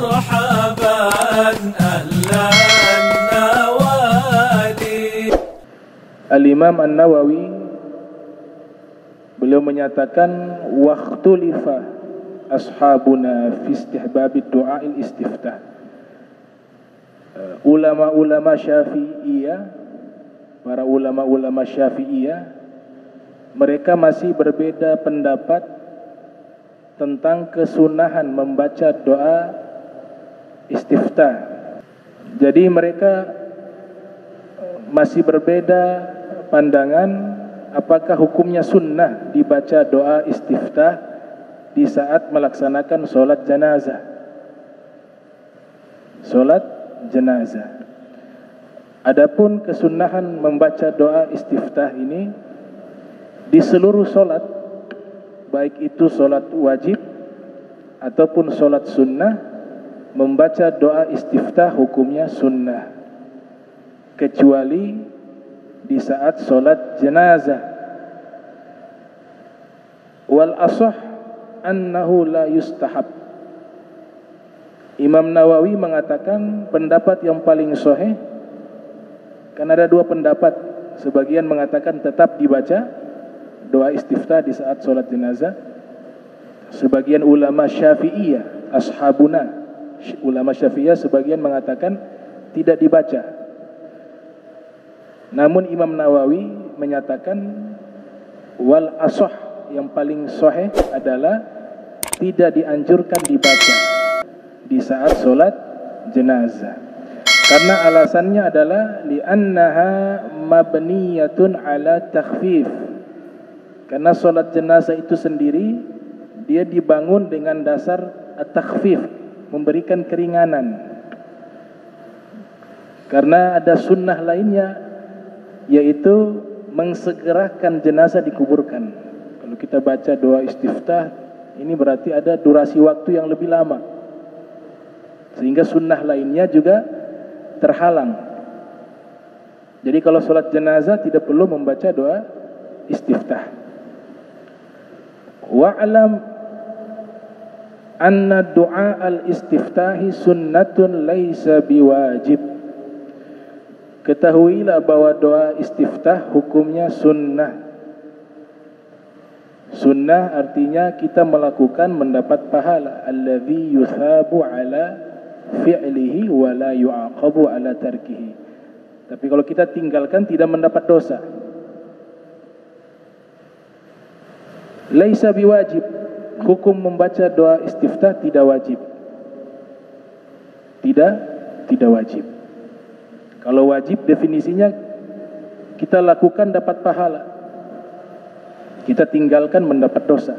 مرحبا أهلا النوادي. Al-Imam An-Nawawi beliau menyatakan waqtulifa ashabuna fi istihbabid du'a'il istiftah. Ulama-ulama Syafi'iyah, para ulama-ulama Syafi'iyah, mereka masih berbeda pendapat tentang kesunahan membaca doa istiftah. Jadi mereka masih berbeda pandangan apakah hukumnya sunnah dibaca doa istiftah di saat melaksanakan sholat jenazah. Sholat jenazah. Adapun kesunahan membaca doa istiftah ini di seluruh sholat, baik itu sholat wajib ataupun sholat sunnah, membaca doa istiftah hukumnya sunnah, kecuali di saat sholat jenazah. Wal asah annahu la yustahab. Imam Nawawi mengatakan pendapat yang paling sahih, karena ada dua pendapat, sebagian mengatakan tetap dibaca doa istiftah di saat sholat jenazah. Sebagian ulama Syafi'iyah, ashabuna, ulama Syafi'iyah sebagian mengatakan tidak dibaca. Namun Imam Nawawi menyatakan wal asah, yang paling sahih adalah tidak dianjurkan dibaca di saat sholat jenazah. Karena alasannya adalah li'annaha mabniyatun ala takhfif. Karena sholat jenazah itu sendiri dia dibangun dengan dasar at-takhfif, memberikan keringanan. Karena ada sunnah lainnya, yaitu mengsegerakan jenazah dikuburkan. Kalau kita baca doa istiftah, ini berarti ada durasi waktu yang lebih lama, sehingga sunnah lainnya juga terhalang. Jadi kalau sholat jenazah tidak perlu membaca doa istiftah. Wa'lam anna du'a al-istiftahi sunnatun laisa biwajib. Ketahuilah bahwa doa istiftah hukumnya sunnah. Sunnah artinya kita melakukan mendapat pahala. Alladzi yuthabu ala fi'lihi wa la yu'aqabu ala tarkihi. Tapi kalau kita tinggalkan tidak mendapat dosa. Laisa biwajib. Hukum membaca doa istiftah tidak wajib. Tidak wajib. Kalau wajib definisinya kita lakukan dapat pahala, kita tinggalkan mendapat dosa.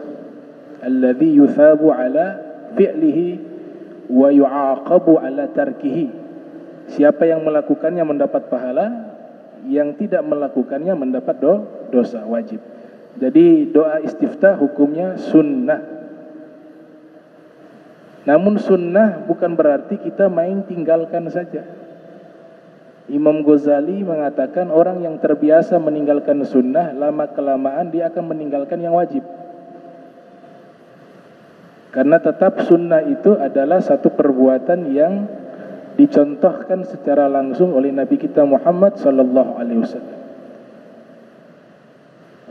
Alladzi yuthabu ala fi'lihi wa yu'aqabu ala tarkihi. Siapa yang melakukannya mendapat pahala, yang tidak melakukannya mendapat dosa, wajib. Jadi doa istiftah hukumnya sunnah. Namun sunnah bukan berarti kita main tinggalkan saja. Imam Ghazali mengatakan orang yang terbiasa meninggalkan sunnah, lama-kelamaan dia akan meninggalkan yang wajib. Karena tetap sunnah itu adalah satu perbuatan yang dicontohkan secara langsung oleh Nabi kita Muhammad sallallahu alaihi wasallam.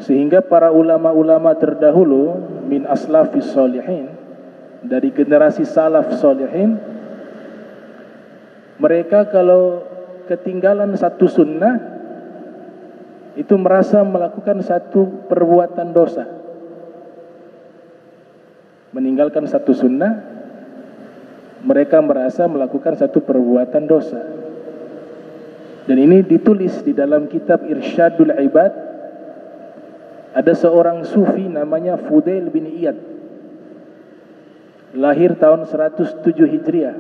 Sehingga para ulama-ulama terdahulu min aslafis sholihin, dari generasi salaf sholihin, mereka kalau ketinggalan satu sunnah itu merasa melakukan satu perbuatan dosa. Meninggalkan satu sunnah, mereka merasa melakukan satu perbuatan dosa. Dan ini ditulis di dalam kitab Irsyadul Ibad. Ada seorang sufi namanya Fudail bin Iyad, lahir tahun 107 Hijriah,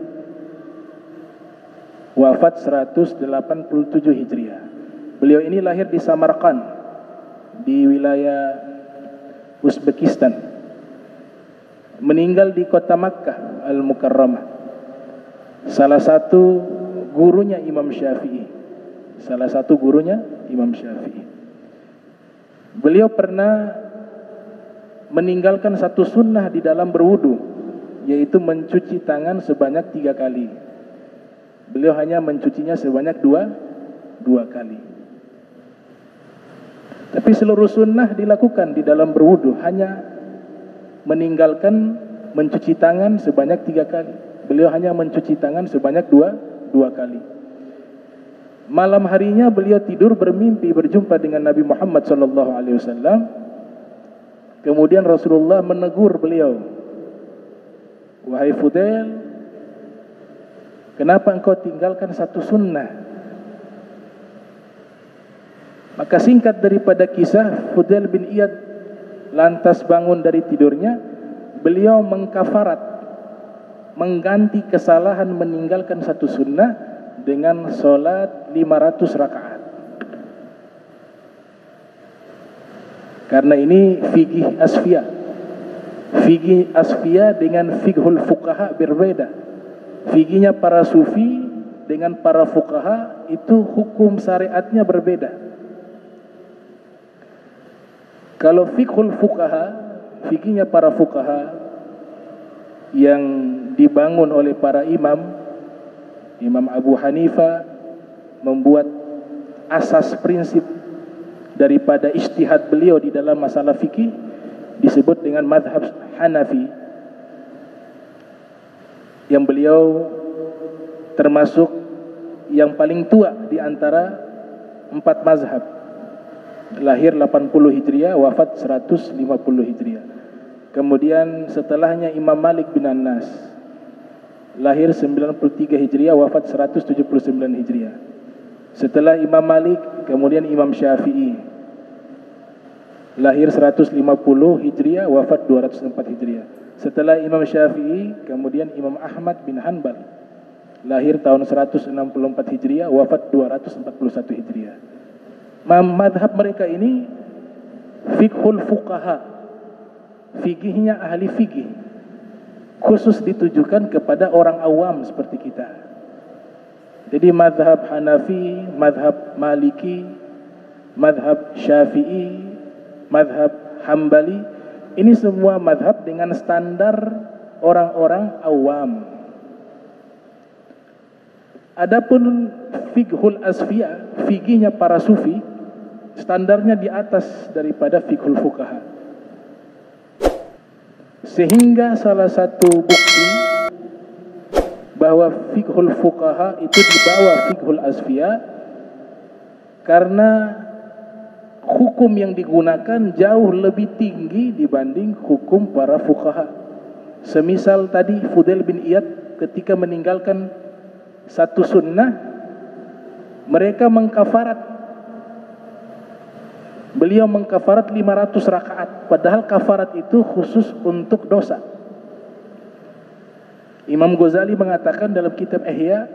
wafat 187 Hijriah. Beliau ini lahir di Samarkand, di wilayah Uzbekistan. Meninggal di kota Makkah Al-Mukarramah. Salah satu gurunya Imam Syafi'i. Beliau pernah meninggalkan satu sunnah di dalam berwudu. yaitu mencuci tangan sebanyak 3 kali. Beliau hanya mencucinya sebanyak dua kali. Tapi seluruh sunnah dilakukan di dalam berwudu, hanya meninggalkan mencuci tangan sebanyak 3 kali. Beliau hanya mencuci tangan sebanyak dua kali. Malam harinya beliau tidur bermimpi berjumpa dengan Nabi Muhammad SAW. Kemudian Rasulullah menegur beliau, "Wahai Fudail, kenapa engkau tinggalkan satu sunnah?" Maka singkat daripada kisah, Fudail bin Iyad lantas bangun dari tidurnya. Beliau mengkafarat, mengganti kesalahan meninggalkan satu sunnah dengan solat 500 rakaat. Karena ini fikih asfiyah. Fikih asfiyah dengan fikhul fuqaha berbeda. Fikihnya para sufi dengan para fuqaha itu hukum syariatnya berbeda. Kalau fikhul fuqaha, fikihnya para fuqaha yang dibangun oleh para imam, Imam Abu Hanifah membuat asas prinsip daripada ijtihad beliau di dalam masalah fikih, disebut dengan mazhab Hanafi, yang beliau termasuk yang paling tua di antara 4 mazhab. Lahir 80 Hijriah, wafat 150 Hijriah. Kemudian setelahnya Imam Malik bin Anas, lahir 93 Hijriah, wafat 179 Hijriah. Setelah Imam Malik, kemudian Imam Syafi'i, lahir 150 Hijriah, wafat 204 Hijriah. Setelah Imam Syafi'i, kemudian Imam Ahmad bin Hanbal, lahir tahun 164 Hijriah, wafat 241 Hijriah. Madhab mereka ini fikhul fuqaha, fikihnya ahli fikih, khusus ditujukan kepada orang awam seperti kita. Jadi madhab Hanafi, madhab Maliki, madhab Syafi'i, madhab Hambali, ini semua madhab dengan standar orang-orang awam. Adapun fikhul asfiyah, fikihnya para sufi, standarnya di atas daripada fikhul fuqaha. Sehingga salah satu bukti bahwa fikhul fuqaha itu di bawah fikhul asfiyah, karena hukum yang digunakan jauh lebih tinggi dibanding hukum para fuqaha. Semisal tadi Fudail bin Iyad ketika meninggalkan satu sunnah, mereka mengkafarat. Beliau mengkafarat 500 rakaat, padahal kafarat itu khusus untuk dosa. Imam Ghazali mengatakan dalam kitab Ihya,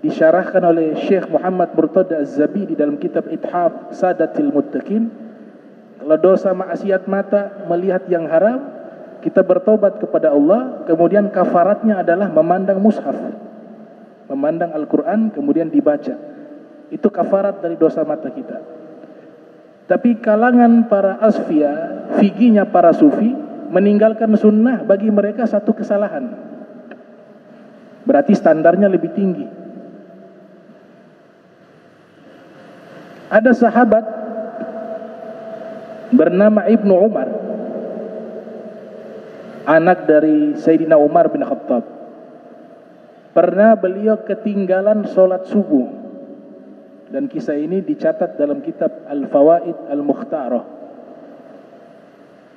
disyarahkan oleh Syekh Muhammad Murtada Az-Zabidi dalam kitab Ithaf Sadatil Muttaqin, kalau dosa maksiat mata, melihat yang haram, kita bertobat kepada Allah, kemudian kafaratnya adalah memandang mushaf, memandang Al-Quran, kemudian dibaca. Itu kafarat dari dosa mata kita. Tapi kalangan para asfiyah, fikihnya para sufi, meninggalkan sunnah bagi mereka satu kesalahan. Berarti standarnya lebih tinggi. Ada sahabat bernama Ibnu Umar, anak dari Sayyidina Umar bin Khattab. Pernah beliau ketinggalan sholat subuh, dan kisah ini dicatat dalam kitab Al-Fawaid Al-Mukhtarah.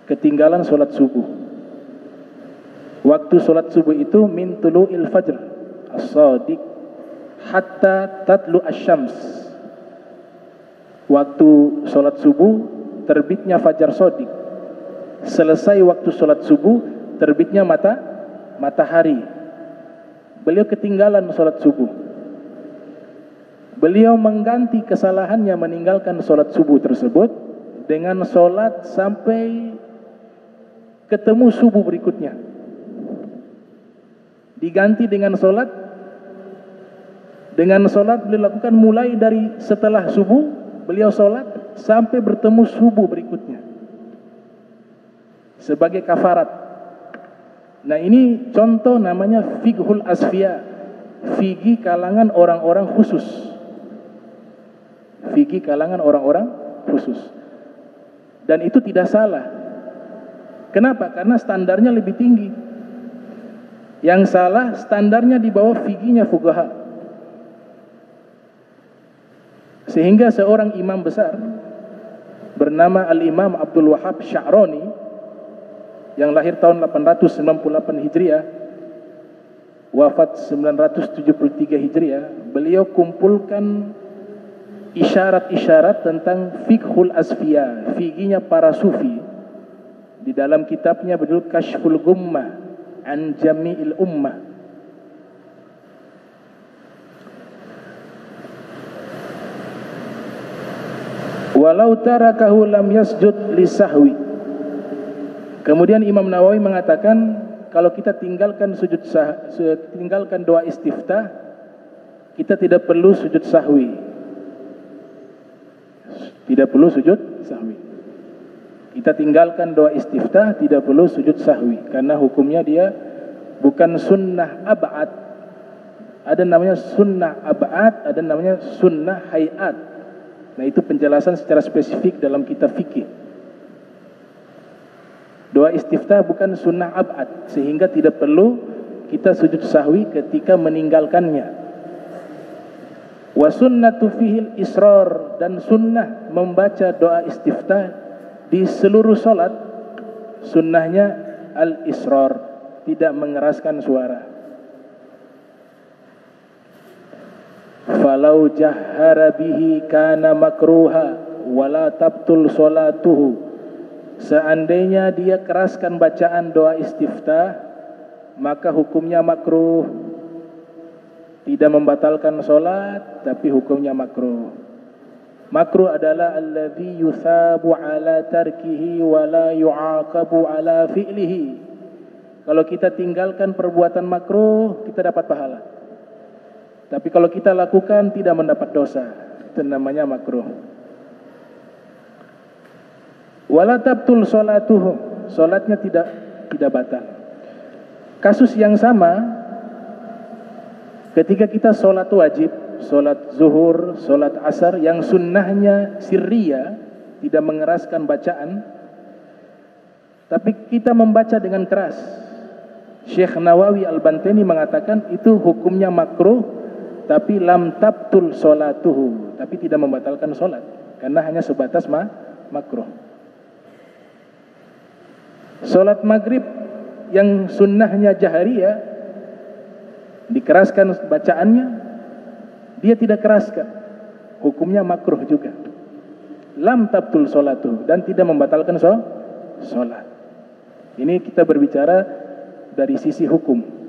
Ketinggalan sholat subuh. Waktu sholat subuh itu min tulu'il fajr as-sadiq hatta tatlu asy-syams. Waktu sholat subuh terbitnya fajar shadiq. Selesai waktu sholat subuh terbitnya matahari. Beliau ketinggalan sholat subuh. Beliau mengganti kesalahannya meninggalkan sholat subuh tersebut dengan sholat sampai ketemu subuh berikutnya. Diganti dengan sholat beliau lakukan mulai dari setelah subuh, beliau sholat sampai bertemu subuh berikutnya sebagai kafarat. Nah ini contoh namanya fiqhul asfiya, fikih kalangan orang-orang khusus. Fikih kalangan orang-orang khusus. Dan itu tidak salah. Kenapa? Karena standarnya lebih tinggi. Yang salah standarnya di bawah fikihnya fuqaha. Sehingga seorang imam besar bernama Al-Imam Abdul Wahhab Sya'rani yang lahir tahun 898 Hijriah, wafat 973 Hijriah, beliau kumpulkan isyarat-isyarat tentang fiqhul asfiya, fikihnya para sufi, di dalam kitabnya berjudul Kashful Gummah an Jami'il Ummah. Walau tarakahu lam yasjud lisahwi. Kemudian Imam Nawawi mengatakan kalau kita tinggalkan tinggalkan doa istiftah, kita tidak perlu sujud sahwi. Tidak perlu sujud sahwi. Kita tinggalkan doa istiftah, tidak perlu sujud sahwi karena hukumnya dia bukan sunnah ab'ad. Ada namanya sunnah ab'ad, ada namanya sunnah hayat. Nah itu penjelasan secara spesifik dalam kitab fikih. Doa istiftah bukan sunnah ab'ad, sehingga tidak perlu kita sujud sahwi ketika meninggalkannya. Wa sunnatu fihil israr, dan sunnah membaca doa istiftah di seluruh solat, sunnahnya al-israr, tidak mengeraskan suara. Falau jahara bihi kana makruha wala tabtul solatuhu. Seandainya dia keraskan bacaan doa istiftah, maka hukumnya makruh. Tidak membatalkan solat, tapi hukumnya makruh. Makruh adalah alladhi yuthabu ala tarkihi wa la yu'aqabu ala fi'lihi. Kalau kita tinggalkan perbuatan makruh, kita dapat pahala. Tapi kalau kita lakukan, tidak mendapat dosa. Itu namanya makruh. Wala tabtul solatuhu, solatnya tidak batal. Kasus yang sama ketika kita solat wajib, solat zuhur, solat asar yang sunnahnya sirriya, tidak mengeraskan bacaan, tapi kita membaca dengan keras. Syekh Nawawi Al-Bantani mengatakan itu hukumnya makruh, tapi lam tabtul solatuhu, tapi tidak membatalkan solat karena hanya sebatas makruh. Solat maghrib yang sunnahnya jahriyah, dikeraskan bacaannya, dia tidak keraskan, hukumnya makruh juga. Lam tabtul solatuhu, dan tidak membatalkan solat. Ini kita berbicara dari sisi hukum.